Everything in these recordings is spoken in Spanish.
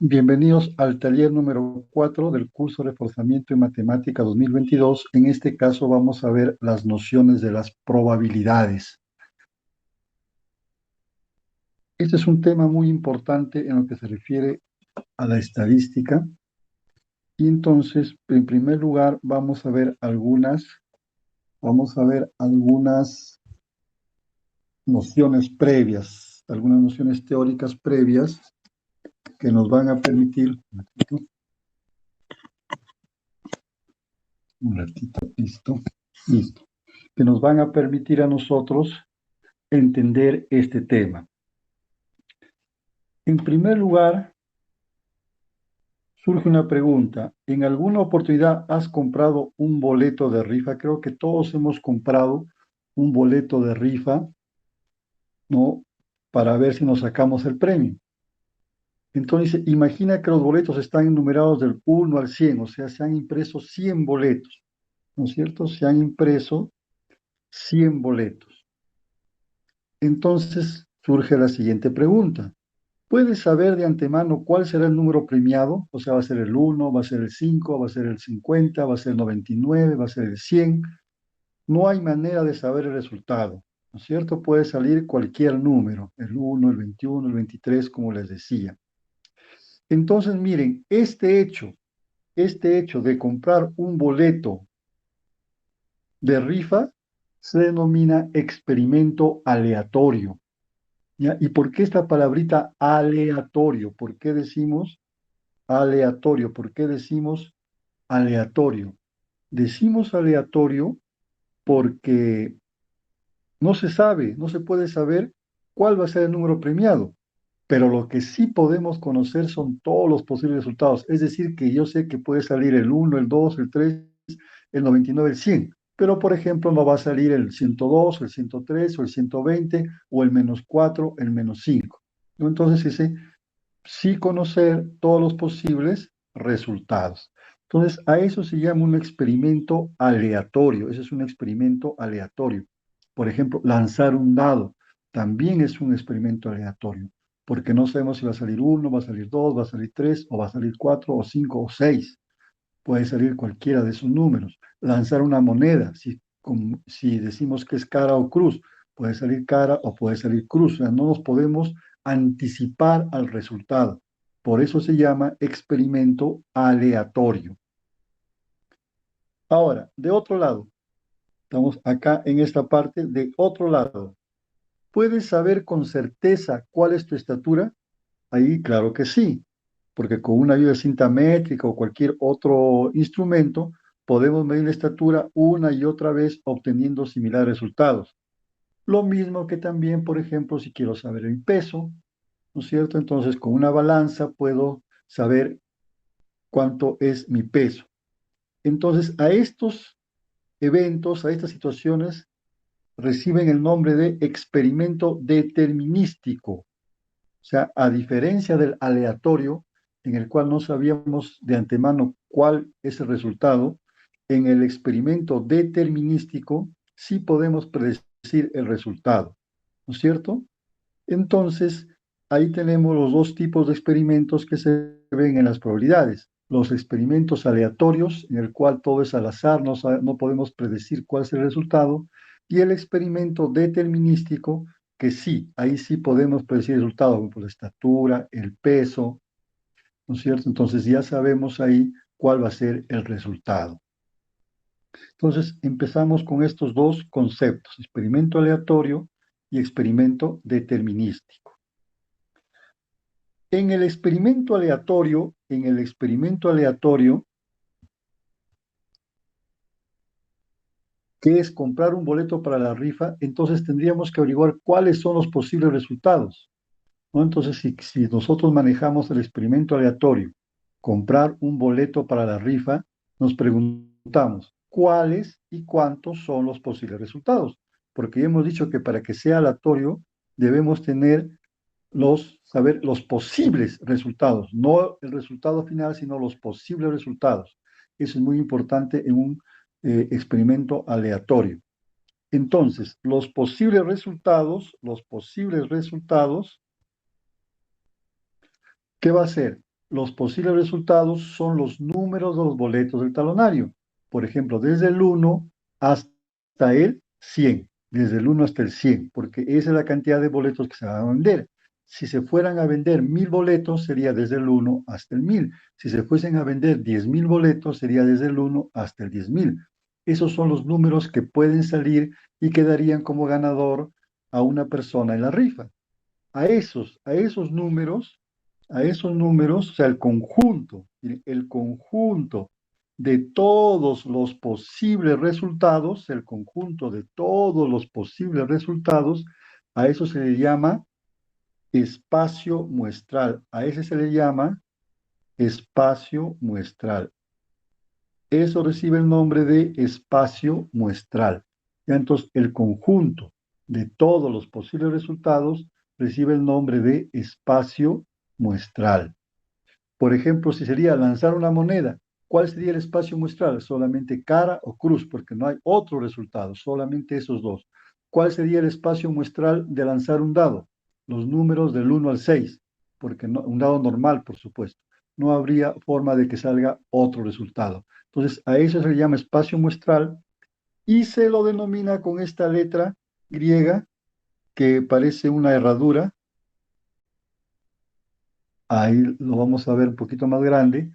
Bienvenidos al taller número 4 del curso Reforzamiento en Matemática 2022. En este caso vamos a ver las nociones de las probabilidades. Este es un tema muy importante en lo que se refiere a la estadística. Y entonces, en primer lugar, vamos a ver algunas nociones previas, algunas nociones teóricas previas que nos van a permitir, un ratito, listo, que nos van a permitir a nosotros entender este tema. En primer lugar, surge una pregunta. ¿En alguna oportunidad has comprado un boleto de rifa? Creo que todos hemos comprado un boleto de rifa, ¿no? Para ver si nos sacamos el premio. Entonces, imagina que los boletos están numerados del 1 al 100, o sea, se han impreso 100 boletos, ¿no es cierto? Se han impreso 100 boletos. Entonces, surge la siguiente pregunta. ¿Puedes saber de antemano cuál será el número premiado? O sea, va a ser el 1, va a ser el 5, va a ser el 50, va a ser el 99, va a ser el 100. No hay manera de saber el resultado, ¿no es cierto? Puede salir cualquier número, el 1, el 21, el 23, como les decía. Entonces, miren, este hecho de comprar un boleto de rifa se denomina experimento aleatorio. ¿Ya? ¿Y por qué esta palabrita aleatorio? ¿Por qué decimos aleatorio? ¿Por qué decimos aleatorio? Decimos aleatorio porque no se sabe, no se puede saber cuál va a ser el número premiado, pero lo que sí podemos conocer son todos los posibles resultados. Es decir, que yo sé que puede salir el 1, el 2, el 3, el 99, el 100, pero por ejemplo no va a salir el 102, el 103 o el 120 o el -4, el -5. ¿No? Entonces ese sí conocer todos los posibles resultados. Entonces, a eso se llama un experimento aleatorio. Ese es un experimento aleatorio. Por ejemplo, lanzar un dado también es un experimento aleatorio, porque no sabemos si va a salir uno, va a salir dos, va a salir tres, o va a salir cuatro, o cinco, o seis. Puede salir cualquiera de esos números. Lanzar una moneda, si decimos que es cara o cruz, puede salir cara o puede salir cruz. O sea, no nos podemos anticipar al resultado. Por eso se llama experimento aleatorio. Ahora, de otro lado, estamos acá en esta parte, de otro lado. ¿Puedes saber con certeza cuál es tu estatura? Ahí, claro que sí, porque con una ayuda de cinta métrica o cualquier otro instrumento, podemos medir la estatura una y otra vez obteniendo similares resultados. Lo mismo que también, por ejemplo, si quiero saber el peso, ¿no es cierto? Entonces, con una balanza puedo saber cuánto es mi peso. Entonces, a estos eventos, a estas situaciones, reciben el nombre de experimento determinístico. O sea, a diferencia del aleatorio, en el cual no sabíamos de antemano cuál es el resultado, en el experimento determinístico sí podemos predecir el resultado, ¿no es cierto? Entonces, ahí tenemos los dos tipos de experimentos que se ven en las probabilidades. Los experimentos aleatorios, en el cual todo es al azar, no podemos predecir cuál es el resultado, y el experimento determinístico, que sí, ahí sí podemos predecir el resultado, como por la estatura, el peso, ¿no es cierto? Entonces ya sabemos ahí cuál va a ser el resultado. Entonces empezamos con estos dos conceptos, experimento aleatorio y experimento determinístico. En el experimento aleatorio, que es comprar un boleto para la rifa, entonces tendríamos que averiguar cuáles son los posibles resultados, ¿no? Entonces, si nosotros manejamos el experimento aleatorio, comprar un boleto para la rifa, nos preguntamos cuáles y cuántos son los posibles resultados, porque ya hemos dicho que para que sea aleatorio debemos saber los posibles resultados, no el resultado final, sino los posibles resultados. Eso es muy importante en un experimento aleatorio. Entonces, los posibles resultados, ¿qué va a ser? los posibles resultados son los números de los boletos del talonario. Por ejemplo, desde el 1 hasta el 100, desde el 1 hasta el 100, porque esa es la cantidad de boletos que se van a vender. Si se fueran a vender 1000 boletos, sería desde el 1 hasta el 1000. Si se fuesen a vender 10.000 boletos, sería desde el 1 hasta el 10.000. Esos son los números que pueden salir y que darían como ganador a una persona en la rifa. A esos números, o sea, el conjunto de todos los posibles resultados, el conjunto de todos los posibles resultados, a eso se le llama espacio muestral. A ese se le llama espacio muestral. Eso recibe el nombre de espacio muestral. Ya, entonces, el conjunto de todos los posibles resultados recibe el nombre de espacio muestral. Por ejemplo, si sería lanzar una moneda, ¿cuál sería el espacio muestral? Solamente cara o cruz, porque no hay otro resultado, solamente esos dos. ¿Cuál sería el espacio muestral de lanzar un dado? Los números del 1 al 6, porque un dado normal, por supuesto. No habría forma de que salga otro resultado. Entonces, a eso se le llama espacio muestral y se lo denomina con esta letra griega que parece una herradura. Ahí lo vamos a ver un poquito más grande.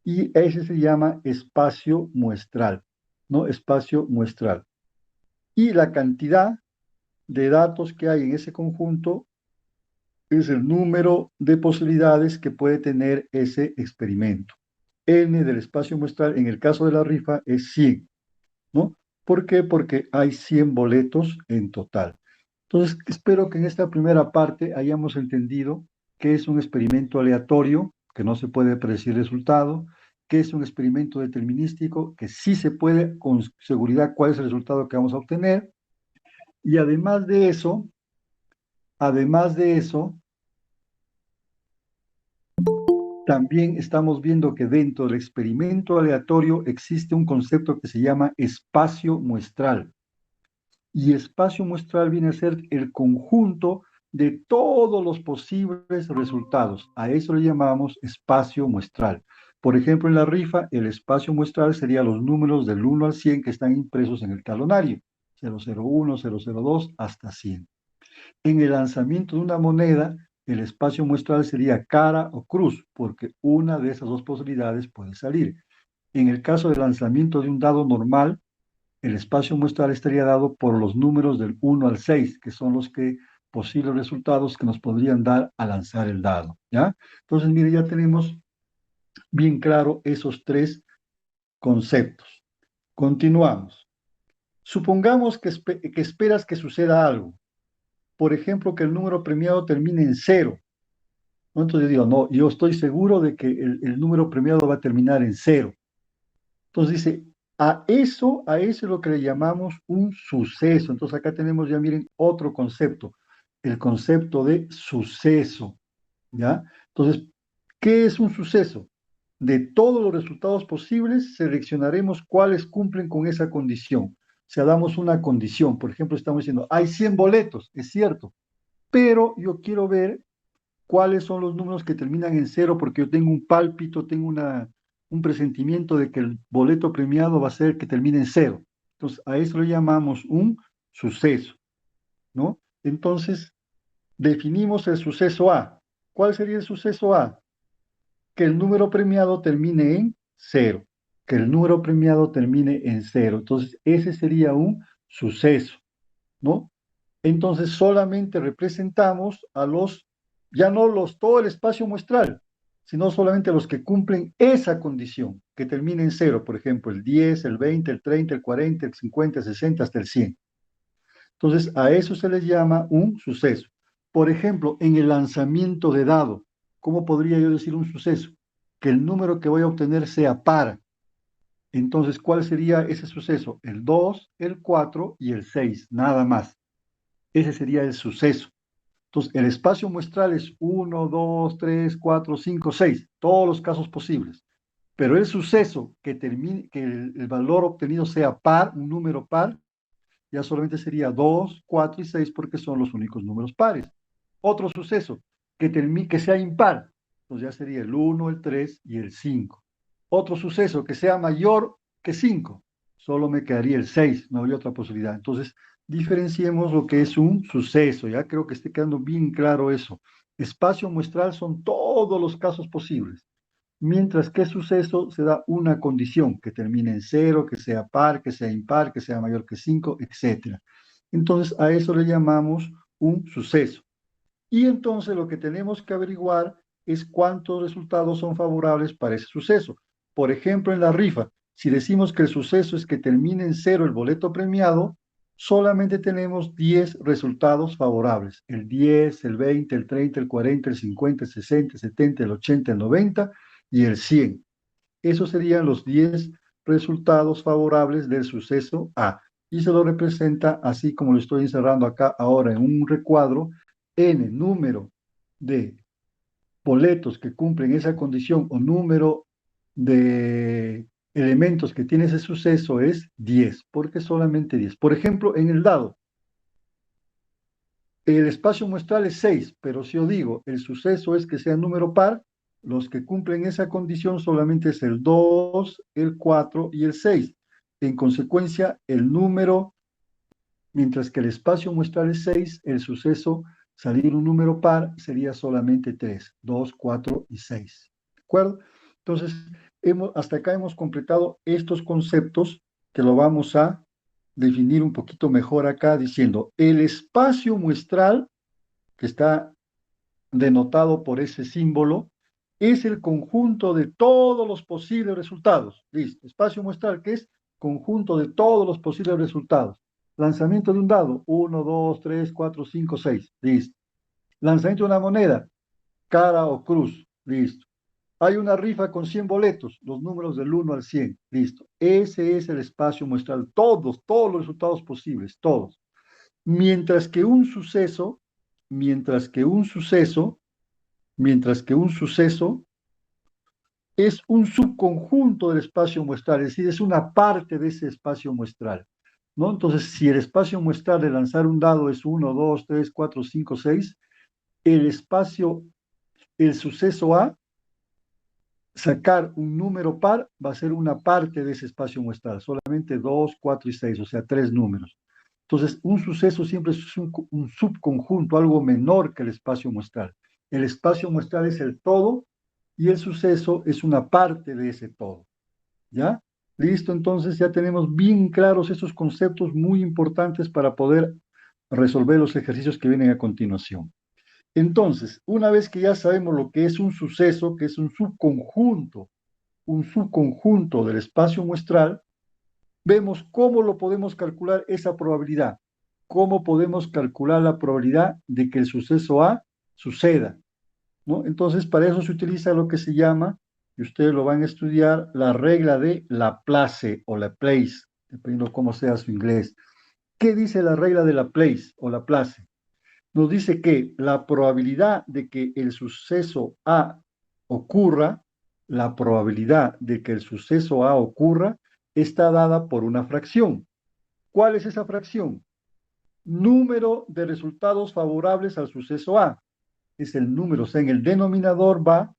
Y ese se llama espacio muestral, ¿no? Espacio muestral. Y la cantidad de datos que hay en ese conjunto es el número de posibilidades que puede tener ese experimento. N del espacio muestral, en el caso de la rifa, es 100, ¿no? ¿Por qué? Porque hay 100 boletos en total. Entonces, espero que en esta primera parte hayamos entendido qué es un experimento aleatorio, que no se puede predecir el resultado, qué es un experimento determinístico, que sí se puede con seguridad cuál es el resultado que vamos a obtener. Y además de eso, también estamos viendo que dentro del experimento aleatorio existe un concepto que se llama espacio muestral. Y espacio muestral viene a ser el conjunto de todos los posibles resultados. A eso le llamamos espacio muestral. Por ejemplo, en la rifa, el espacio muestral sería los números del 1 al 100 que están impresos en el talonario, 001, 002 hasta 100. En el lanzamiento de una moneda, el espacio muestral sería cara o cruz, porque una de esas dos posibilidades puede salir. En el caso del lanzamiento de un dado normal, el espacio muestral estaría dado por los números del 1 al 6, que son los posibles resultados que nos podrían dar al lanzar el dado, ¿ya? Entonces, mire, ya tenemos bien claro esos tres conceptos. Continuamos. Supongamos que esperas que suceda algo. Por ejemplo, que el número premiado termine en cero, ¿no? Entonces yo digo, no, yo estoy seguro de que el número premiado va a terminar en cero. Entonces dice, a eso es lo que le llamamos un suceso. Entonces acá tenemos ya, miren, otro concepto, el concepto de suceso, ¿ya? Entonces, ¿qué es un suceso? De todos los resultados posibles, seleccionaremos cuáles cumplen con esa condición. O sea, damos una condición. Por ejemplo, estamos diciendo, hay 100 boletos, es cierto, pero yo quiero ver cuáles son los números que terminan en cero, porque yo tengo un pálpito, tengo un presentimiento de que el boleto premiado va a ser que termine en cero. Entonces, a eso le llamamos un suceso, ¿no? Entonces, definimos el suceso A. ¿Cuál sería el suceso A? Que el número premiado termine en cero, que el número premiado termine en cero. Entonces, ese sería un suceso, ¿no? Entonces solamente representamos ya no todo el espacio muestral, sino solamente los que cumplen esa condición, que termine en cero, por ejemplo, el 10, el 20, el 30, el 40, el 50, el 60, hasta el 100. Entonces, a eso se les llama un suceso. Por ejemplo, en el lanzamiento de dado, ¿cómo podría yo decir un suceso? Que el número que voy a obtener sea par. Entonces, ¿cuál sería ese suceso? El 2, el 4 y el 6, nada más. Ese sería el suceso. Entonces, el espacio muestral es 1, 2, 3, 4, 5, 6, todos los casos posibles. Pero el suceso que termine, que el valor obtenido sea par, un número par, ya solamente sería 2, 4 y 6 porque son los únicos números pares. Otro suceso, que sea impar. Entonces ya sería el 1, el 3 y el 5. Otro suceso que sea mayor que 5, solo me quedaría el 6, no habría otra posibilidad. Entonces, diferenciemos lo que es un suceso, ya creo que esté quedando bien claro eso. Espacio muestral son todos los casos posibles, mientras que suceso se da una condición que termine en cero, que sea par, que sea impar, que sea mayor que 5, etcétera. Entonces, a eso le llamamos un suceso. Y entonces lo que tenemos que averiguar es cuántos resultados son favorables para ese suceso. Por ejemplo, en la rifa, si decimos que el suceso es que termine en cero el boleto premiado, solamente tenemos 10 resultados favorables. El 10, el 20, el 30, el 40, el 50, el 60, el 70, el 80, el 90 y el 100. Esos serían los 10 resultados favorables del suceso A. Y se lo representa así como lo estoy encerrando acá ahora en un recuadro, n número de boletos que cumplen esa condición o número de elementos que tiene ese suceso es 10, porque solamente 10. Por ejemplo, en el dado, el espacio muestral es 6, pero si yo digo el suceso es que sea número par, los que cumplen esa condición solamente es el 2, el 4 y el 6. En consecuencia, el número, mientras que el espacio muestral es 6, el suceso salir un número par sería solamente 3, 2, 4 y 6. ¿De acuerdo? Entonces, hasta acá hemos completado estos conceptos que lo vamos a definir un poquito mejor acá diciendo el espacio muestral que está denotado por ese símbolo, es el conjunto de todos los posibles resultados. Listo. Espacio muestral, que es conjunto de todos los posibles resultados. Lanzamiento de un dado, 1, 2, 3, 4, 5, 6. Listo. Lanzamiento de una moneda, cara o cruz. Listo. Hay una rifa con 100 boletos, los números del 1 al 100. Listo. Ese es el espacio muestral. Todos los resultados posibles, todos. Mientras que un suceso, mientras que un suceso mientras que un suceso es un subconjunto del espacio muestral, es decir, es una parte de ese espacio muestral, ¿no? Entonces, si el espacio muestral de lanzar un dado es 1, 2, 3, 4, 5, 6, el espacio, el suceso A, sacar un número par, va a ser una parte de ese espacio muestral, solamente 2, 4 y 6, o sea, 3 números. Entonces, un suceso siempre es un subconjunto, algo menor que el espacio muestral. El espacio muestral es el todo y el suceso es una parte de ese todo. ¿Ya? Listo, entonces ya tenemos bien claros esos conceptos muy importantes para poder resolver los ejercicios que vienen a continuación. Entonces, una vez que ya sabemos lo que es un suceso, que es un subconjunto del espacio muestral, vemos cómo lo podemos calcular esa probabilidad, cómo podemos calcular la probabilidad de que el suceso A suceda, ¿no? Entonces, para eso se utiliza lo que se llama, y ustedes lo van a estudiar, la regla de Laplace o Laplace, dependiendo cómo sea su inglés. ¿Qué dice la regla de Laplace o Laplace? Nos dice que la probabilidad de que el suceso A ocurra, la probabilidad de que el suceso A ocurra, está dada por una fracción. ¿Cuál es esa fracción? Número de resultados favorables al suceso A. Es el número, o sea, en el denominador va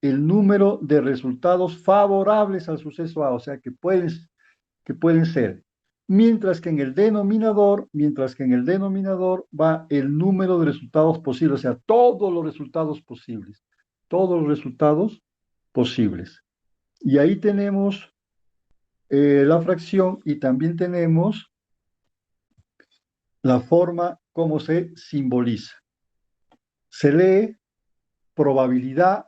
el número de resultados favorables al suceso A, o sea, que pueden ser. Mientras que en el denominador va el número de resultados posibles, o sea, todos los resultados posibles, todos los resultados posibles. Y ahí tenemos la fracción y también tenemos la forma como se simboliza. Se lee probabilidad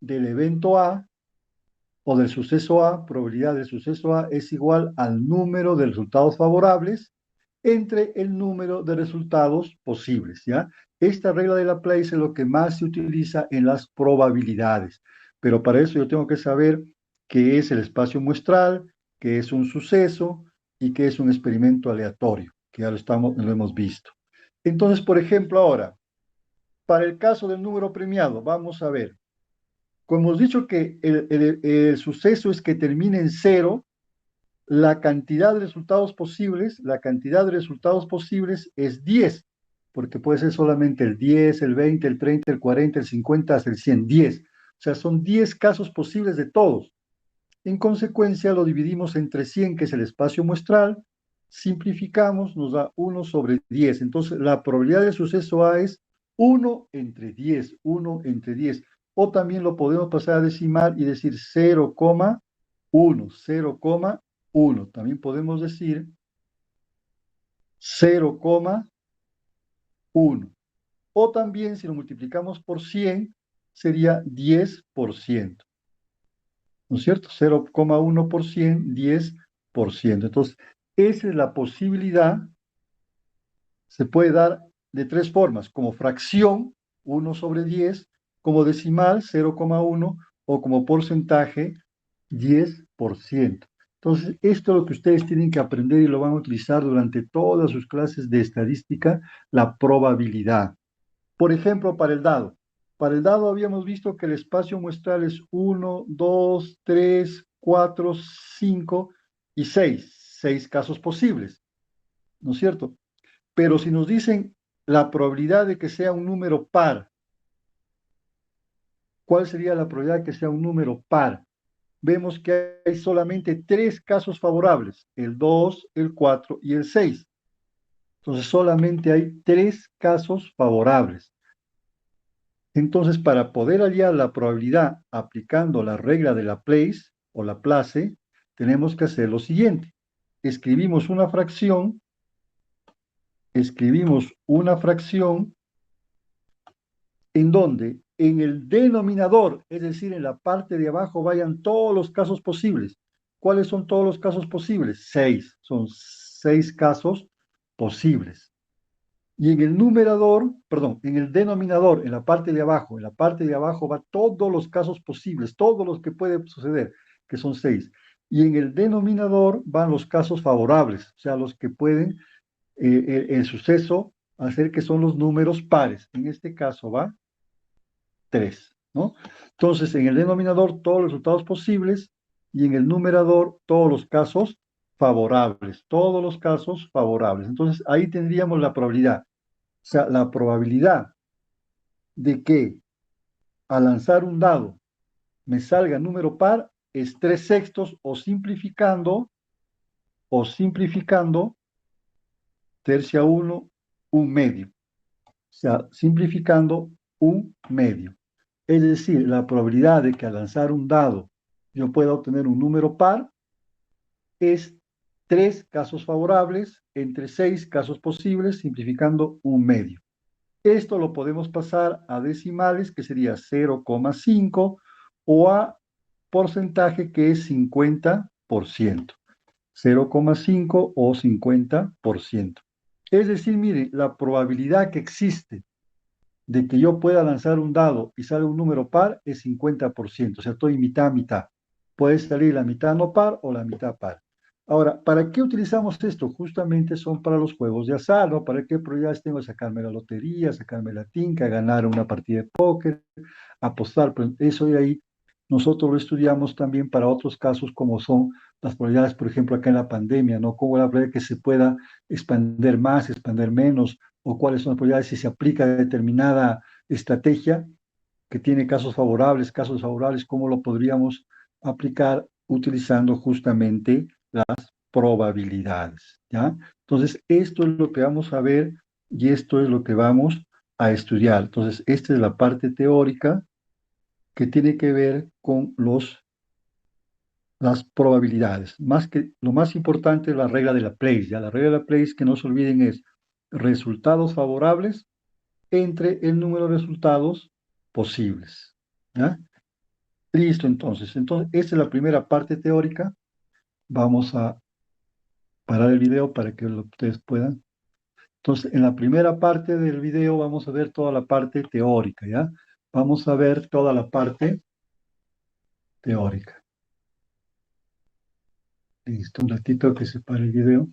del evento A o del suceso A, probabilidad del suceso A es igual al número de resultados favorables entre el número de resultados posibles, ¿ya? Esta regla de Laplace es lo que más se utiliza en las probabilidades, pero para eso yo tengo que saber qué es el espacio muestral, qué es un suceso y qué es un experimento aleatorio, que ya lo hemos visto. Entonces, por ejemplo, ahora, para el caso del número premiado, vamos a ver. Como hemos dicho que el suceso es que termine en cero, la cantidad de resultados posibles es 10, porque puede ser solamente el 10, el 20, el 30, el 40, el 50, hasta el 100, 10. O sea, son 10 casos posibles de todos. En consecuencia, lo dividimos entre 100, que es el espacio muestral, simplificamos, nos da 1/10. Entonces, la probabilidad de suceso A es 1/10, 1/10. O también lo podemos pasar a decimal y decir 0,1, 0,1. También podemos decir 0,1. O también, si lo multiplicamos por 100, sería 10%. ¿No es cierto? 0,1%, 10%. Entonces, esa es la posibilidad, se puede dar de tres formas, como fracción, 1/10, como decimal, 0,1, o como porcentaje, 10%. Entonces, esto es lo que ustedes tienen que aprender y lo van a utilizar durante todas sus clases de estadística, la probabilidad. Por ejemplo, para el dado. Para el dado habíamos visto que el espacio muestral es 1, 2, 3, 4, 5 y 6. 6 casos posibles, ¿no es cierto? Pero si nos dicen la probabilidad de que sea un número par, ¿cuál sería la probabilidad de que sea un número par? Vemos que hay solamente 3 casos favorables, el 2, el 4 y el 6. Entonces solamente hay 3 casos favorables. Entonces, para poder hallar la probabilidad aplicando la regla de Laplace o Laplace, tenemos que hacer lo siguiente. Escribimos una fracción en donde en el denominador, es decir, en la parte de abajo, vayan todos los casos posibles. ¿Cuáles son todos los casos posibles? 6. Son 6 casos posibles. Y en el numerador, perdón, en el denominador, en la parte de abajo va todos los casos posibles, todos los que pueden suceder, que son 6. Y en el denominador van los casos favorables, o sea, los que pueden, el suceso, hacer que son los números pares. En este caso va 3, ¿no? Entonces, en el denominador todos los resultados posibles y en el numerador todos los casos favorables, todos los casos favorables. Entonces, ahí tendríamos la probabilidad. O sea, la probabilidad de que al lanzar un dado me salga número par es 3/6 o simplificando, tercia 1, un medio. O sea, simplificando un medio. Es decir, la probabilidad de que al lanzar un dado yo pueda obtener un número par es 3 casos favorables entre 6 casos posibles, simplificando un medio. Esto lo podemos pasar a decimales, que sería 0,5, o a porcentaje, que es 50%. 0,5 o 50%. Es decir, mire, la probabilidad que existe de que yo pueda lanzar un dado y salga un número par es 50%. O sea, estoy mitad a mitad. Puede salir la mitad no par o la mitad par. Ahora, ¿para qué utilizamos esto? Justamente son para los juegos de azar, ¿no? ¿Para qué probabilidades tengo de sacarme la lotería, sacarme la tinca, ganar una partida de póker, apostar? Pues eso de ahí nosotros lo estudiamos también para otros casos, como son las probabilidades, por ejemplo, acá en la pandemia, ¿no? ¿Cómo la probabilidad que se pueda expandir más, expandir menos? O cuáles son las probabilidades si se aplica determinada estrategia que tiene casos favorables, cómo lo podríamos aplicar utilizando justamente las probabilidades, ¿ya? Entonces, esto es lo que vamos a ver y esto es lo que vamos a estudiar. Entonces, esta es la parte teórica que tiene que ver con las probabilidades. Lo más importante es la regla de Laplace, ¿ya? La regla de Laplace, que no se olviden, es resultados favorables entre el número de resultados posibles, ¿ya? Listo, entonces. Entonces, esta es la primera parte teórica. Vamos a parar el video para que ustedes puedan. Entonces, en la primera parte del video vamos a ver toda la parte teórica, ¿ya? Vamos a ver toda la parte teórica. Listo, un ratito que se pare el video.